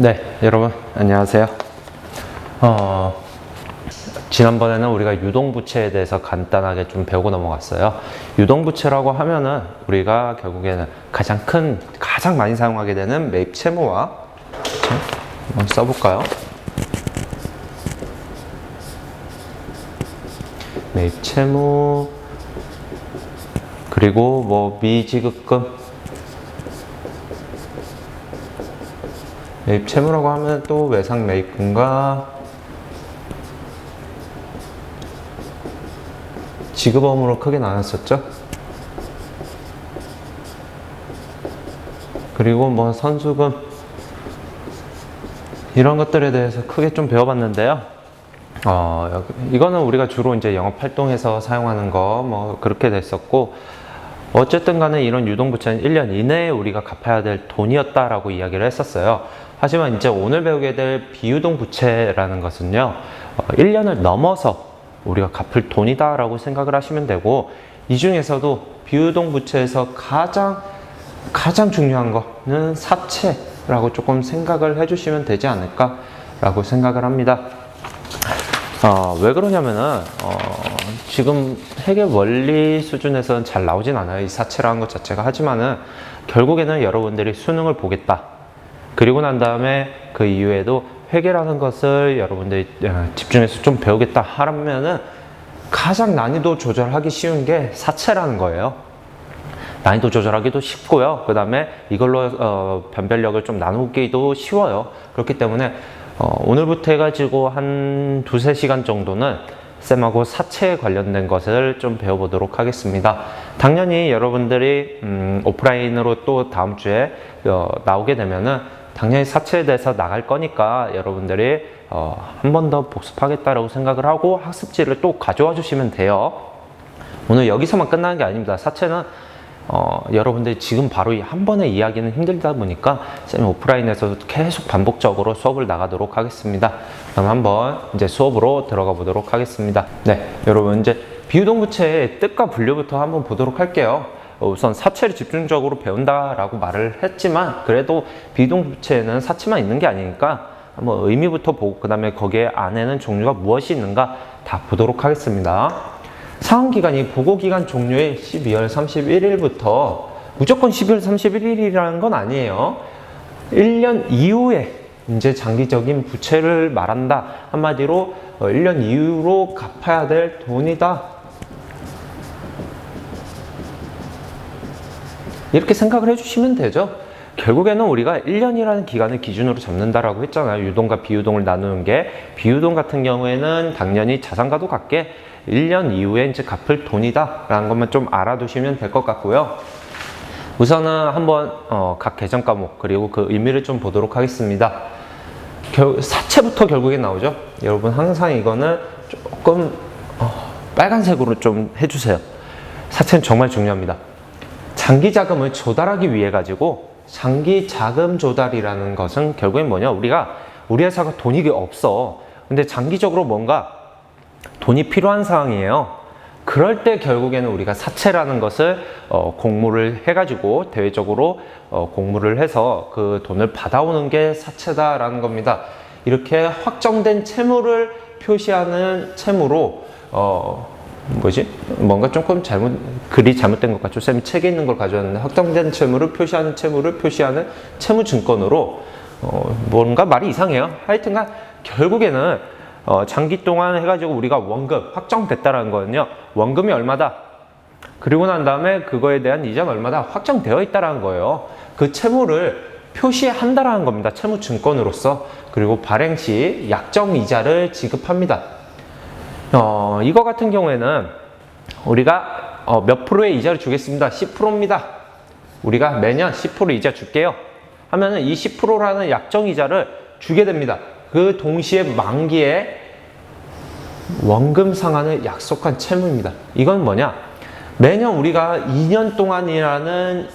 네, 여러분 안녕하세요. 지난번에는 우리가 유동부채에 대해서 간단하게 좀 배우고 넘어갔어요. 유동부채라고 하면은 우리가 결국에는 가장 많이 사용하게 되는 매입 채무와 한번 써볼까요? 매입 채무, 그리고 뭐 미지급금, 매입 채무라고 하면 또 외상 매입금과 지급업무로 크게 나눴었죠. 그리고 뭐 선수금, 이런 것들에 대해서 크게 좀 배워봤는데요. 이거는 우리가 주로 이제 영업 활동에서 사용하는 거 뭐 그렇게 됐었고, 어쨌든 간에 이런 유동부채는 1년 이내에 우리가 갚아야 될 돈이었다라고 이야기를 했었어요. 하지만 이제 오늘 배우게 될 비유동부채라는 것은요, 1년을 넘어서 우리가 갚을 돈이다 라고 생각을 하시면 되고, 이 중에서도 비유동부채에서 가장 중요한 거는 사채라고 조금 생각을 해주시면 되지 않을까 라고 생각을 합니다. 왜 그러냐면은 지금 회계 원리 수준에서는 잘 나오진 않아요, 이 사채라는 것 자체가. 하지만은 결국에는 여러분들이 수능을 보겠다, 그리고 난 다음에 그 이후에도 회계라는 것을 여러분들이 집중해서 좀 배우겠다 하면은 가장 난이도 조절하기 쉬운 게 사채라는 거예요. 난이도 조절하기도 쉽고요, 그 다음에 이걸로 변별력을 좀 나누기도 쉬워요. 그렇기 때문에 오늘부터 해가지고 한 2-3시간 정도는 쌤하고 사채에 관련된 것을 좀 배워보도록 하겠습니다. 당연히 여러분들이 오프라인으로 또 다음 주에 나오게 되면은 당연히 사채에 대해서 나갈 거니까 여러분들이 한 번 더 복습하겠다라고 생각을 하고 학습지를 또 가져와 주시면 돼요. 오늘 여기서만 끝나는 게 아닙니다. 사채는 여러분들이 지금 바로 한 번에 이야기는 힘들다 보니까 쌤이 오프라인에서 계속 반복적으로 수업을 나가도록 하겠습니다. 그럼 한번 이제 수업으로 들어가 보도록 하겠습니다. 네, 여러분 이제 비유동부채의 뜻과 분류부터 한번 보도록 할게요. 우선 사채를 집중적으로 배운다라고 말을 했지만, 그래도 비유동부채에는 사채만 있는 게 아니니까 한번 의미부터 보고, 그 다음에 거기에 안에는 종류가 무엇이 있는가 다 보도록 하겠습니다. 사항기간이 보고기간 종료일 12월 31일부터 무조건 12월 31일이라는 건 아니에요. 1년 이후에 이제 장기적인 부채를 말한다. 한마디로 1년 이후로 갚아야 될 돈이다, 이렇게 생각을 해주시면 되죠. 결국에는 우리가 1년이라는 기간을 기준으로 잡는다라고 했잖아요. 유동과 비유동을 나누는 게. 비유동 같은 경우에는 당연히 자산과도 같게 1년 이후에 이제 갚을 돈이다 라는 것만 좀 알아두시면 될 것 같고요. 우선은 한번 각 계정 과목 그리고 그 의미를 좀 보도록 하겠습니다. 사채부터 결국에 나오죠. 여러분 항상 이거는 조금 빨간색으로 좀 해주세요. 사채는 정말 중요합니다. 장기 자금을 조달하기 위해 가지고, 장기 자금 조달이라는 것은 결국엔 뭐냐, 우리 회사가 돈이 없어. 근데 장기적으로 뭔가 돈이 필요한 상황이에요. 그럴 때 결국에는 우리가 사채라는 것을 공모를 해가지고 대외적으로 공모를 해서 그 돈을 받아오는 게 사채다라는 겁니다. 이렇게 확정된 채무를 표시하는 채무로 뭔가 조금 글이 잘못된 것 같죠? 쌤이 책에 있는 걸 가져왔는데, 확정된 채무를 표시하는 채무증권으로 뭔가 말이 이상해요. 하여튼간 결국에는 장기 동안 해가지고 우리가 원금 확정됐다라는 거는요, 원금이 얼마다, 그리고 난 다음에 그거에 대한 이자는 얼마다 확정되어 있다라는 거예요. 그 채무를 표시한다라는 겁니다. 채무증권으로서. 그리고 발행 시 약정 이자를 지급합니다. 이거 같은 경우에는 우리가 몇 프로의 이자를 주겠습니다. 10%입니다. 우리가 매년 10% 이자 줄게요 하면은 이 10%라는 약정 이자를 주게 됩니다. 그 동시에 만기에 원금 상환을 약속한 채무입니다. 이건 뭐냐? 매년 우리가 2년이라는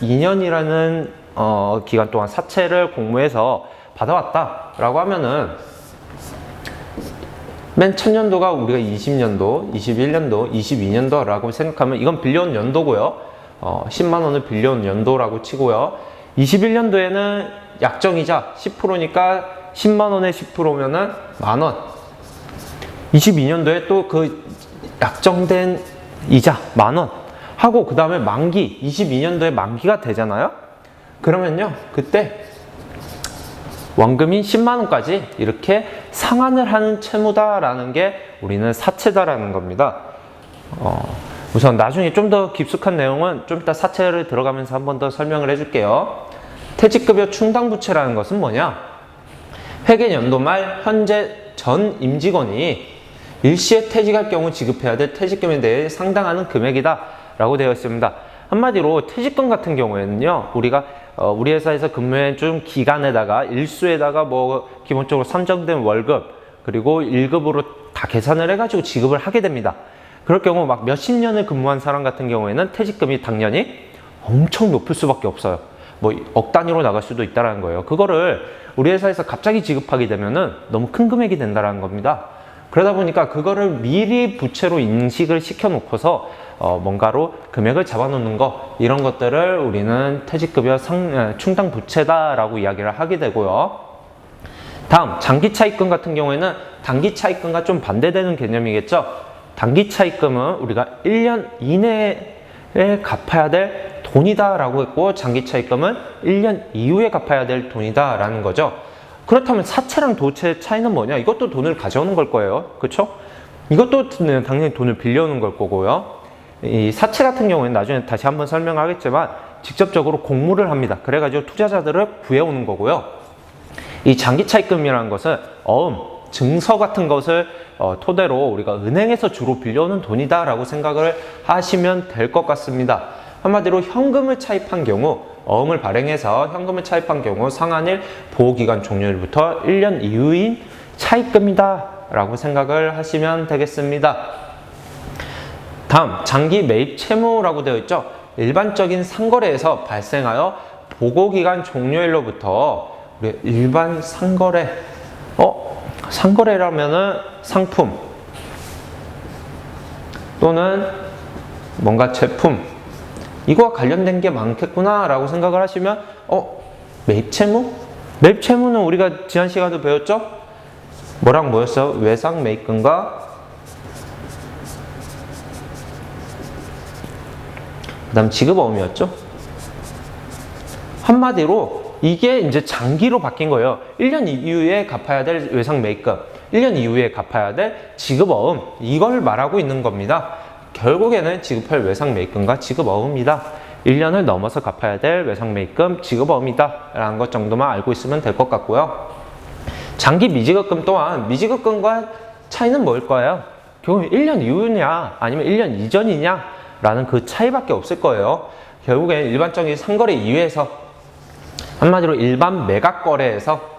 기간 동안 사채를 공모해서 받아왔다라고 하면은, 맨 첫 년도가 우리가 20년도, 21년도, 22년도라고 생각하면 이건 빌려온 연도고요. 10만 원을 빌려온 연도라고 치고요. 21년도에는 약정이자 10%니까 10만 원에 10%면은 만 원. 22년도에 또 그 약정된 이자 만 원 하고 그 다음에 만기 22년도에 만기가 되잖아요. 그러면요 그때 원금인 10만 원까지 이렇게 상환을 하는 채무다라는 게 우리는 사채다라는 겁니다. 우선 나중에 좀 더 깊숙한 내용은 좀 이따 사채를 들어가면서 한 번 더 설명을 해줄게요. 퇴직급여 충당부채라는 것은 뭐냐? 회계연도 말 현재 전 임직원이 일시에 퇴직할 경우 지급해야 될 퇴직금에 대해 상당하는 금액이다 라고 되어 있습니다. 한마디로 퇴직금 같은 경우에는요 우리가 우리 회사에서 근무해 준 기간에다가 일수에다가 뭐 기본적으로 선정된 월급 그리고 1급으로 다 계산을 해가지고 지급을 하게 됩니다. 그럴 경우 막 몇십 년을 근무한 사람 같은 경우에는 퇴직금이 당연히 엄청 높을 수밖에 없어요. 뭐 억 단위로 나갈 수도 있다는 거예요. 그거를 우리 회사에서 갑자기 지급하게 되면은 너무 큰 금액이 된다는 겁니다. 그러다 보니까 그거를 미리 부채로 인식을 시켜 놓고서 뭔가로 금액을 잡아 놓는 거 이런 것들을 우리는 퇴직급여 충당 부채다라고 이야기를 하게 되고요. 다음 장기 차입금 같은 경우에는 단기 차입금과 좀 반대되는 개념이겠죠. 단기 차입금은 우리가 1년 이내에 갚아야 될 돈이다 라고 했고 장기 차입금은 1년 이후에 갚아야 될 돈이다 라는 거죠. 그렇다면 사채랑 도채의 차이는 뭐냐? 이것도 돈을 가져오는 걸 거예요. 그렇죠? 이것도 당연히 돈을 빌려오는 걸 거고요. 이 사채 같은 경우에는 나중에 다시 한번 설명하겠지만 직접적으로 공모를 합니다. 그래가지고 투자자들을 구해오는 거고요. 이 장기 차입금이라는 것은 증서 같은 것을 토대로 우리가 은행에서 주로 빌려오는 돈이다 라고 생각을 하시면 될 것 같습니다. 한마디로 현금을 차입한 경우 어음을 발행해서 현금을 차입한 경우 상환일 보호기간 종료일부터 1년 이후인 차입금이다 라고 생각을 하시면 되겠습니다. 다음 장기 매입 채무라고 되어 있죠. 일반적인 상거래에서 발생하여 보고기간 종료일로부터 우리 일반 상거래 상거래라면은 상품 또는 뭔가 제품 이거와 관련된 게 많겠구나 라고 생각을 하시면 매입채무? 매입채무는 우리가 지난 시간에도 배웠죠? 뭐랑 뭐였어요? 외상 매입금과 그 다음 지급어음이었죠? 한마디로 이게 이제 장기로 바뀐 거예요. 1년 이후에 갚아야 될 외상 매입금 1년 이후에 갚아야 될 지급어음 이걸 말하고 있는 겁니다. 결국에는 지급할 외상 매입금과 지급어음이다. 1년을 넘어서 갚아야 될 외상 매입금, 지급어음이다 라는 것 정도만 알고 있으면 될 것 같고요. 장기 미지급금 또한 미지급금과 차이는 뭘 거예요? 결국 1년 이후냐 아니면 1년 이전이냐 라는 그 차이밖에 없을 거예요. 결국엔 일반적인 상거래 이외에서 한마디로 일반 매각거래에서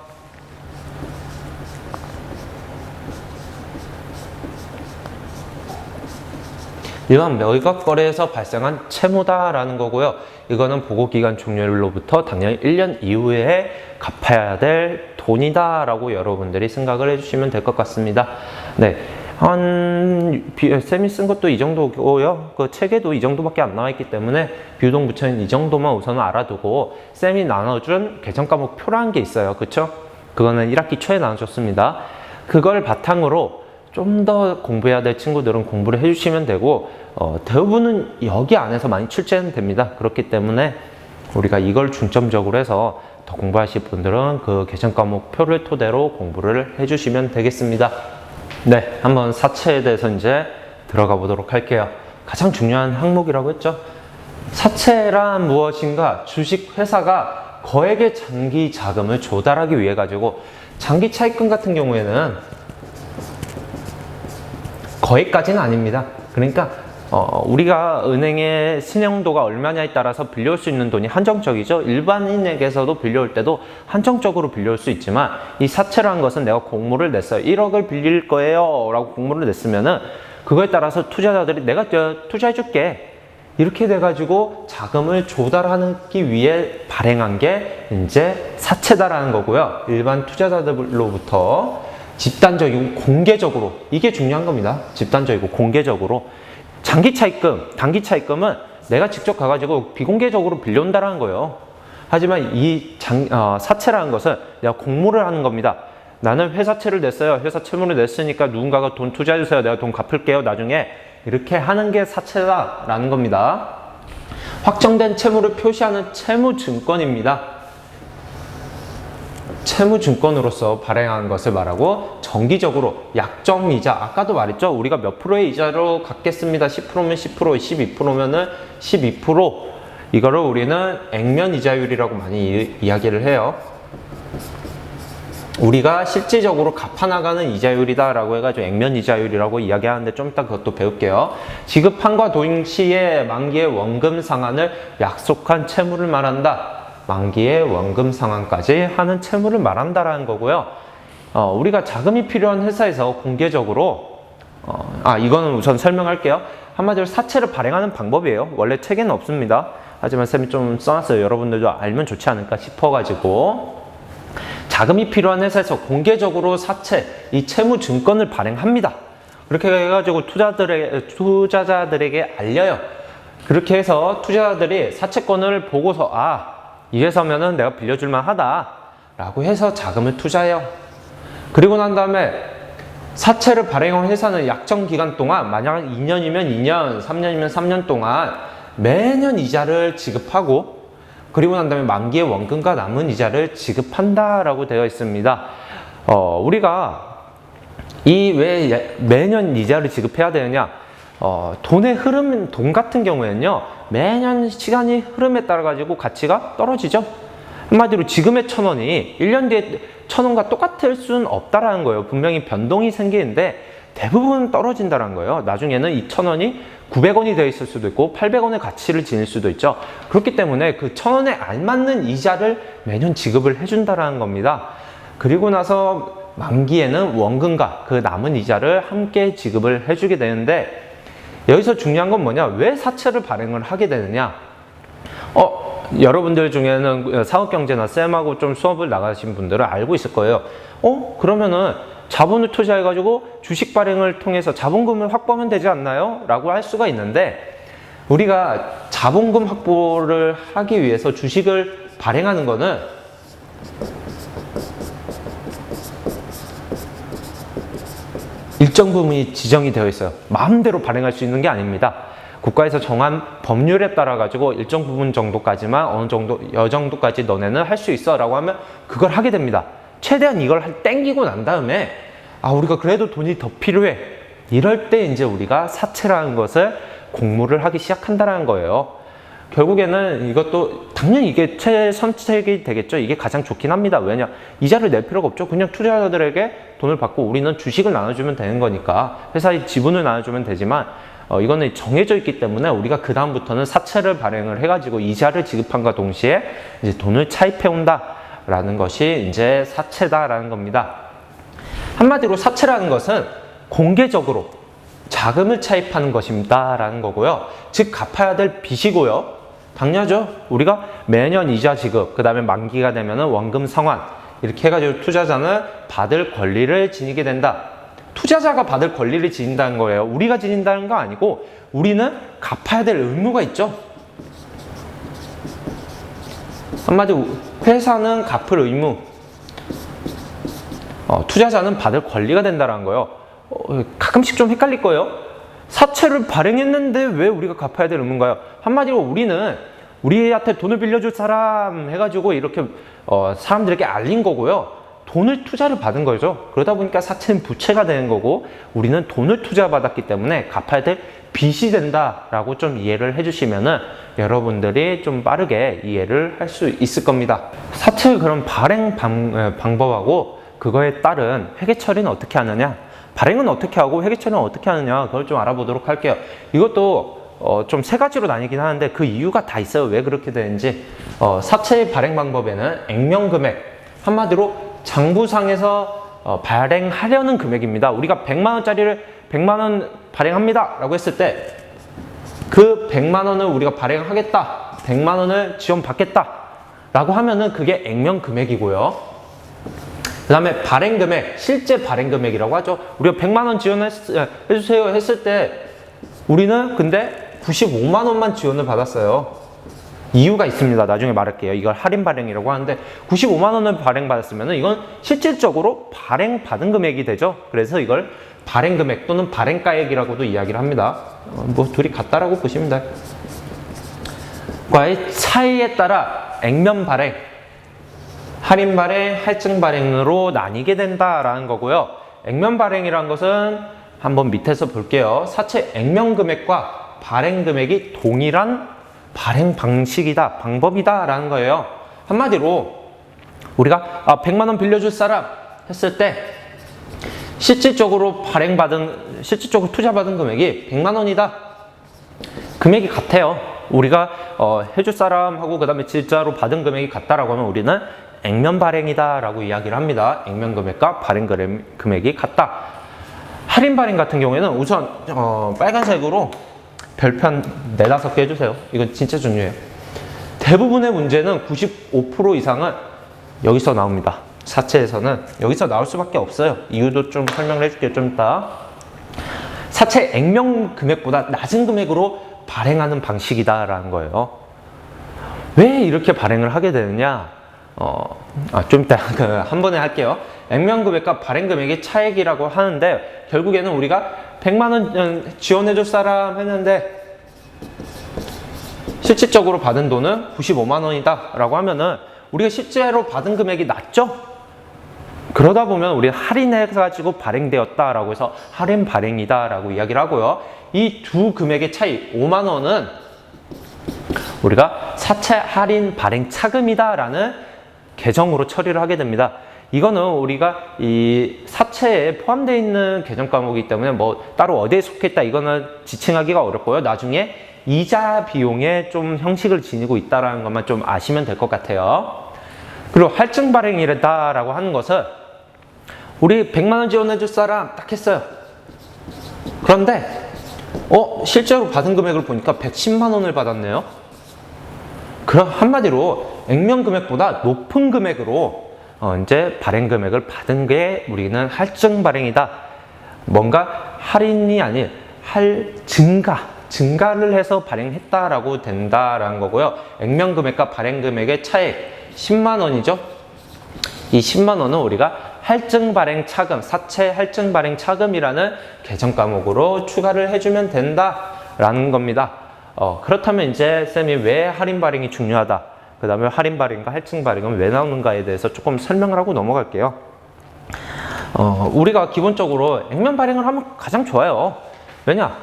일반 매각거래에서 발생한 채무다라는 거고요. 이거는 보고기간 종료일로부터 당연히 1년 이후에 갚아야 될 돈이다라고 여러분들이 생각을 해주시면 될 것 같습니다. 네, 쌤이 쓴 것도 이 정도고요. 그 책에도 이 정도밖에 안 나와 있기 때문에 비유동부채는 이 정도만 우선 알아두고 쌤이 나눠준 개정과목 표라는 게 있어요. 그쵸? 그거는 1학기 초에 나눠줬습니다. 그걸 바탕으로 좀 더 공부해야 될 친구들은 공부를 해주시면 되고 대부분은 여기 안에서 많이 출제는 됩니다. 그렇기 때문에 우리가 이걸 중점적으로 해서 더 공부하실 분들은 그 개정과목 표를 토대로 공부를 해주시면 되겠습니다. 네, 한번 사채에 대해서 이제 들어가 보도록 할게요. 가장 중요한 항목이라고 했죠. 사채란 무엇인가? 주식회사가 거액의 장기 자금을 조달하기 위해 가지고 장기 차입금 같은 경우에는 거액까지는 아닙니다. 그러니까 우리가 은행의 신용도가 얼마냐에 따라서 빌려올 수 있는 돈이 한정적이죠. 일반인에게서도 빌려올 때도 한정적으로 빌려올 수 있지만 이 사채라는 것은 내가 공모를 냈어요. 1억을 빌릴 거예요 라고 공모를 냈으면은 그거에 따라서 투자자들이 내가 투자해 줄게 이렇게 돼가지고 자금을 조달하기 위해 발행한 게 이제 사채다라는 거고요. 일반 투자자들로부터 집단적이고 공개적으로 이게 중요한 겁니다. 집단적이고 공개적으로 장기 차입금, 단기 차입금은 내가 직접 가가지고 비공개적으로 빌려온다라는 거예요. 하지만 사채라는 것은 내가 공모를 하는 겁니다. 나는 회사채를 냈어요. 회사 채무를 냈으니까 누군가가 돈 투자해주세요. 내가 돈 갚을게요. 나중에 이렇게 하는 게 사채다라는 겁니다. 확정된 채무를 표시하는 채무증권입니다. 채무증권으로서 발행하는 것을 말하고 정기적으로 약정이자, 아까도 말했죠. 우리가 몇 프로의 이자로 갚겠습니다. 10%면 10%, 12%면은 12%. 이거를 우리는 액면이자율이라고 많이 이야기를 해요. 우리가 실질적으로 갚아나가는 이자율이다 라고 해가지고 액면이자율이라고 이야기하는데 좀 이따 그것도 배울게요. 지급함과 동시에 만기의 원금 상환을 약속한 채무를 말한다. 만기의 원금 상환까지 하는 채무를 말한다라는 거고요. 우리가 자금이 필요한 회사에서 공개적으로 이거는 우선 설명할게요. 한마디로 사채를 발행하는 방법이에요. 원래 책에는 없습니다. 하지만 쌤이 좀 써놨어요. 여러분들도 알면 좋지 않을까 싶어가지고, 자금이 필요한 회사에서 공개적으로 사채, 이 채무증권을 발행합니다. 그렇게 해가지고 투자자들에게 알려요. 그렇게 해서 투자자들이 사채권을 보고서 이 회사면은 내가 빌려줄만 하다 라고 해서 자금을 투자해요. 그리고 난 다음에 사채를 발행한 회사는 약정 기간 동안, 만약 2년이면 2년, 3년이면 3년 동안 매년 이자를 지급하고, 그리고 난 다음에 만기의 원금과 남은 이자를 지급한다라고 되어 있습니다. 우리가 왜 매년 이자를 지급해야 되느냐? 돈의 흐름, 돈 같은 경우에는요, 매년 시간이 흐름에 따라 가지고 가치가 떨어지죠. 한마디로 지금의 1,000원이 1년 뒤에 1,000원과 똑같을 수는 없다라는 거예요. 분명히 변동이 생기는데 대부분 떨어진다는 거예요. 나중에는 이 1,000원이 900원이 되어 있을 수도 있고 800원의 가치를 지닐 수도 있죠. 그렇기 때문에 그 1,000원에 알맞는 이자를 매년 지급을 해준다라는 겁니다. 그리고 나서 만기에는 원금과 그 남은 이자를 함께 지급을 해주게 되는데, 여기서 중요한 건 뭐냐? 왜 사채를 발행을 하게 되느냐? 여러분들 중에는 사업경제나 쌤하고 좀 수업을 나가신 분들은 알고 있을 거예요. 그러면은 자본을 투자해가지고 주식 발행을 통해서 자본금을 확보하면 되지 않나요? 라고 할 수가 있는데, 우리가 자본금 확보를 하기 위해서 주식을 발행하는 거는 일정 부분이 지정이 되어 있어요. 마음대로 발행할 수 있는 게 아닙니다. 국가에서 정한 법률에 따라 가지고 일정 부분 정도까지만, 어느 정도, 여 정도까지 너네는 할 수 있어 라고 하면 그걸 하게 됩니다. 최대한 이걸 땡기고 난 다음에 우리가 그래도 돈이 더 필요해, 이럴 때 이제 우리가 사채라는 것을 공모를 하기 시작한다는 거예요. 결국에는 이것도 당연히 이게 최선책이 되겠죠. 이게 가장 좋긴 합니다. 왜냐? 이자를 낼 필요가 없죠. 그냥 투자자들에게 돈을 받고 우리는 주식을 나눠주면 되는 거니까, 회사의 지분을 나눠주면 되지만, 이거는 정해져 있기 때문에 우리가 그 다음부터는 사채를 발행을 해가지고 이자를 지급함과 동시에 이제 돈을 차입해 온다라는 것이 이제 사채다라는 겁니다. 한마디로 사채라는 것은 공개적으로 자금을 차입하는 것입니다 라는 거고요. 즉 갚아야 될 빚이고요. 당연하죠. 우리가 매년 이자 지급, 그 다음에 만기가 되면은 원금 상환, 이렇게 해가지고 투자자는 받을 권리를 지니게 된다. 투자자가 받을 권리를 지닌다는 거예요. 우리가 지닌다는 거 아니고 우리는 갚아야 될 의무가 있죠. 한마디로 회사는 갚을 의무, 투자자는 받을 권리가 된다는 거예요. 가끔씩 좀 헷갈릴 거예요. 사채를 발행했는데 왜 우리가 갚아야 될 의무인가요? 한마디로 우리는 우리한테 돈을 빌려줄 사람 해가지고 이렇게 사람들에게 알린 거고요. 돈을 투자를 받은 거죠. 그러다 보니까 사채는 부채가 되는 거고, 우리는 돈을 투자받았기 때문에 갚아야 될 빚이 된다라고 좀 이해를 해주시면은 여러분들이 좀 빠르게 이해를 할 수 있을 겁니다. 사채 그런 발행 방법하고 그거에 따른 회계 처리는 어떻게 하느냐? 발행은 어떻게 하고 회계 처리는 어떻게 하느냐? 그걸 좀 알아보도록 할게요. 이것도 좀 세 가지로 나뉘긴 하는데 그 이유가 다 있어요. 왜 그렇게 되는지. 사채 발행 방법에는 액면금액, 한마디로 장부상에서 발행하려는 금액입니다. 우리가 100만 원짜리를 100만 원 발행합니다 라고 했을 때 그 100만 원을 우리가 발행하겠다, 100만 원을 지원받겠다 라고 하면은 그게 액면 금액이고요. 그 다음에 발행금액, 실제 발행금액이라고 하죠. 우리가 100만 원 지원해주세요 했을 때 우리는 근데 95만 원만 지원을 받았어요. 이유가 있습니다. 나중에 말할게요. 이걸 할인 발행이라고 하는데 95만 원을 발행받았으면 이건 실질적으로 발행받은 금액이 되죠. 그래서 이걸 발행 금액 또는 발행가액이라고도 이야기를 합니다. 뭐 둘이 같다라고 보시면 돼요. 과의 차이에 따라 액면 발행, 할인 발행, 할증 발행으로 나뉘게 된다라는 거고요. 액면 발행이라는 것은 한번 밑에서 볼게요. 사채 액면 금액과 발행 금액이 동일한 발행 방식이다, 방법이다 라는 거예요. 한마디로 우리가 100만 원 빌려줄 사람 했을 때 실질적으로 투자받은 금액이 100만 원이다. 금액이 같아요. 우리가 해줄 사람하고 그 다음에 진짜로 받은 금액이 같다라고 하면 우리는 액면 발행이다 라고 이야기를 합니다. 액면 금액과 발행 금액이 같다. 할인 발행 같은 경우에는 우선 빨간색으로 별표 한 4, 5개 해주세요. 이건 진짜 중요해요. 대부분의 문제는 95% 이상은 여기서 나옵니다. 사채에서는 여기서 나올 수밖에 없어요. 이유도 좀 설명을 해줄게요. 좀 이따. 사채 액면 금액보다 낮은 금액으로 발행하는 방식이다라는 거예요. 왜 이렇게 발행을 하게 되느냐? 좀 이따 한 번에 할게요. 액면 금액과 발행 금액의 차액이라고 하는데 결국에는 우리가 100만 원 지원해줄 사람 했는데 실질적으로 받은 돈은 95만 원이다 라고 하면은 우리가 실제로 받은 금액이 낮죠? 그러다 보면 우리 할인해가지고 발행되었다 라고 해서 할인 발행이다 라고 이야기를 하고요. 이 두 금액의 차이 5만 원은 우리가 사채 할인 발행 차금이다 라는 계정으로 처리를 하게 됩니다. 이거는 우리가 이 사채에 포함되어 있는 계정 과목이기 때문에 뭐 따로 어디에 속했다 이거는 지칭하기가 어렵고요. 나중에 이자 비용에 좀 형식을 지니고 있다는 것만 좀 아시면 될 것 같아요. 그리고 할증 발행이다라고 하는 것은 우리 100만 원 지원해 줄 사람 딱 했어요. 그런데 실제로 받은 금액을 보니까 110만 원을 받았네요. 그럼 한마디로 액면 금액보다 높은 금액으로 이제 발행 금액을 받은 게 우리는 할증 발행이다. 뭔가 할인이 아닌 증가를 해서 발행했다라고 된다라는 거고요. 액면 금액과 발행 금액의 차액 10만 원이죠. 이 10만 원은 우리가 할증 발행 차금, 사채 할증 발행 차금이라는 계정 과목으로 추가를 해주면 된다라는 겁니다. 그렇다면 이제 쌤이 왜 할인 발행이 중요하다. 그 다음에 할인 발행과 할증 발행은 왜 나오는가에 대해서 조금 설명을 하고 넘어갈게요. 우리가 기본적으로 액면 발행을 하면 가장 좋아요. 왜냐?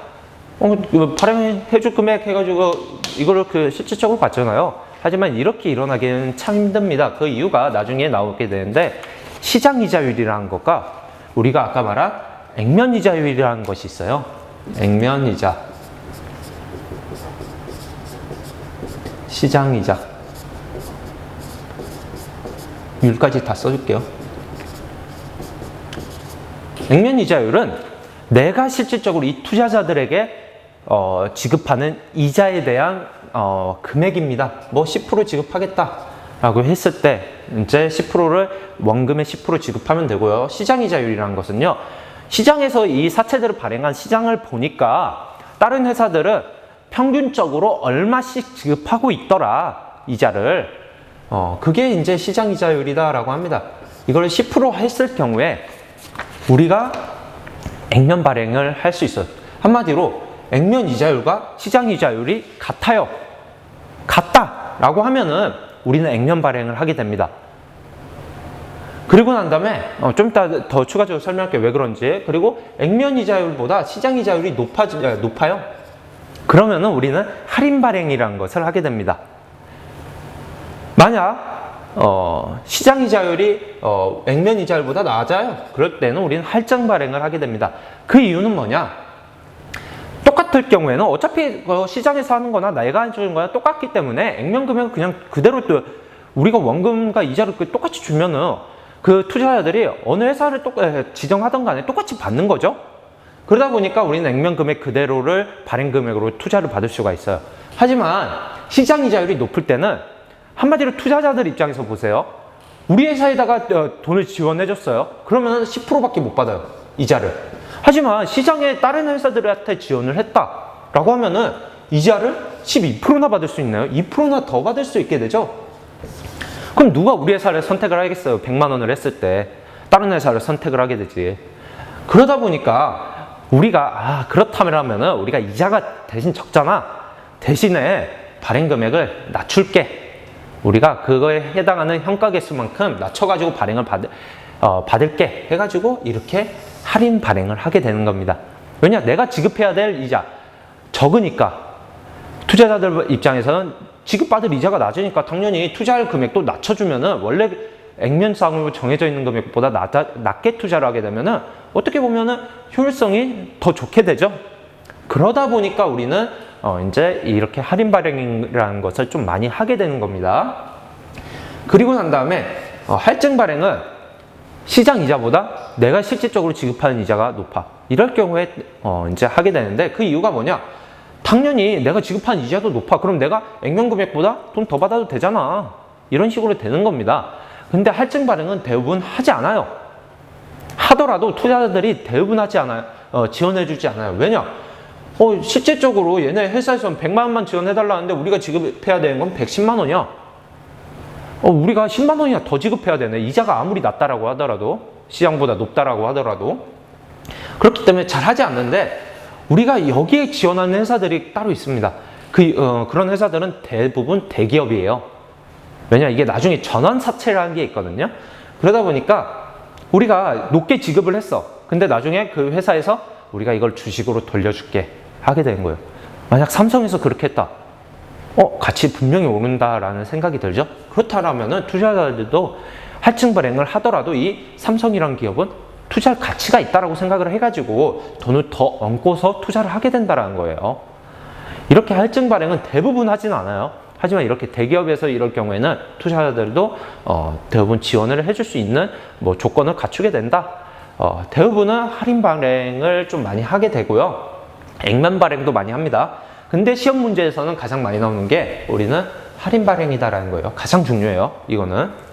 발행해줄 금액 해가지고 이거를 실질적으로 받잖아요. 하지만 이렇게 일어나기는 참 힘듭니다. 그 이유가 나중에 나오게 되는데 시장 이자율이라는 것과 우리가 아까 말한 액면 이자율이라는 것이 있어요. 액면 이자, 시장 이자. 율까지 다 써줄게요. 액면 이자율은 내가 실질적으로 이 투자자들에게 지급하는 이자에 대한 금액입니다. 뭐 10% 지급하겠다라고 했을 때 이제 10%를 원금의 10% 지급하면 되고요. 시장 이자율이라는 것은요. 시장에서 이 사채들을 발행한 시장을 보니까 다른 회사들은 평균적으로 얼마씩 지급하고 있더라. 이자를. 그게 이제 시장 이자율이다라고 합니다. 이걸 10% 했을 경우에 우리가 액면 발행을 할 수 있어요. 한마디로 액면 이자율과 시장 이자율이 같아요. 같다라고 하면은 우리는 액면 발행을 하게 됩니다. 그리고 난 다음에 좀 이따 더 추가적으로 설명할게요. 왜 그런지. 그리고 액면 이자율보다 시장 이자율이 높아요. 그러면은 우리는 할인 발행이라는 것을 하게 됩니다. 만약 시장 이자율이 액면 이자율보다 낮아요. 그럴 때는 우리는 할증 발행을 하게 됩니다. 그 이유는 뭐냐? 똑같을 경우에는 어차피 시장에서 하는 거나 내가 주는 거나 똑같기 때문에 액면 금액은 그냥 그대로 또 우리가 원금과 이자를 똑같이 주면은 그 투자자들이 어느 회사를 지정하던 간에 똑같이 받는 거죠. 그러다 보니까 우리는 액면 금액 그대로를 발행 금액으로 투자를 받을 수가 있어요. 하지만 시장 이자율이 높을 때는 한마디로 투자자들 입장에서 보세요. 우리 회사에다가 돈을 지원해줬어요. 그러면 10%밖에 못 받아요. 이자를. 하지만 시장에 다른 회사들한테 지원을 했다라고 하면은 이자를 12%나 받을 수 있나요? 2%나 더 받을 수 있게 되죠? 그럼 누가 우리 회사를 선택을 하겠어요? 100만 원을 했을 때 다른 회사를 선택을 하게 되지. 그러다 보니까 우리가 그렇다면 우리가 이자가 대신 적잖아. 대신에 발행 금액을 낮출게. 우리가 그거에 해당하는 현가 개수만큼 낮춰가지고 발행을 받을게 해가지고 이렇게 할인 발행을 하게 되는 겁니다. 왜냐? 내가 지급해야 될 이자 적으니까 투자자들 입장에서는 지급받을 이자가 낮으니까 당연히 투자할 금액도 낮춰주면은 원래 액면상으로 정해져 있는 금액보다 낮게 투자를 하게 되면은 어떻게 보면은 효율성이 더 좋게 되죠. 그러다 보니까 우리는 이제 이렇게 할인 발행이라는 것을 좀 많이 하게 되는 겁니다. 그리고 난 다음에 할증 발행은 시장 이자보다 내가 실질적으로 지급하는 이자가 높아. 이럴 경우에 이제 하게 되는데 그 이유가 뭐냐? 당연히 내가 지급하는 이자도 높아. 그럼 내가 액면 금액보다 돈 더 받아도 되잖아. 이런 식으로 되는 겁니다. 근데 할증 발행은 대부분 하지 않아요. 하더라도 투자자들이 대부분 하지 않아요. 지원해주지 않아요. 왜냐? 실질적으로 얘네 회사에서는 100만 원만 지원해달라는데 우리가 지급해야 되는 건 110만 원이야. 우리가 10만 원이나 더 지급해야 되네. 이자가 아무리 낮다라고 하더라도, 시장보다 높다라고 하더라도. 그렇기 때문에 잘 하지 않는데 우리가 여기에 지원하는 회사들이 따로 있습니다. 그런 회사들은 대부분 대기업이에요. 왜냐? 이게 나중에 전환 사채라는 게 있거든요. 그러다 보니까 우리가 높게 지급을 했어. 근데 나중에 그 회사에서 우리가 이걸 주식으로 돌려줄게 하게 되는 거예요. 만약 삼성에서 그렇게 했다. 가치 분명히 오른다라는 생각이 들죠. 그렇다면은 투자자들도 할증 발행을 하더라도 이 삼성이라는 기업은 투자할 가치가 있다라고 생각을 해가지고 돈을 더 얹고서 투자를 하게 된다라는 거예요. 이렇게 할증 발행은 대부분 하진 않아요. 하지만 이렇게 대기업에서 이럴 경우에는 투자자들도 대부분 지원을 해줄 수 있는 조건을 갖추게 된다. 대부분은 할인 발행을 좀 많이 하게 되고요. 액면 발행도 많이 합니다. 근데 시험 문제에서는 가장 많이 나오는 게 우리는 할인 발행이다라는 거예요. 가장 중요해요. 이거는.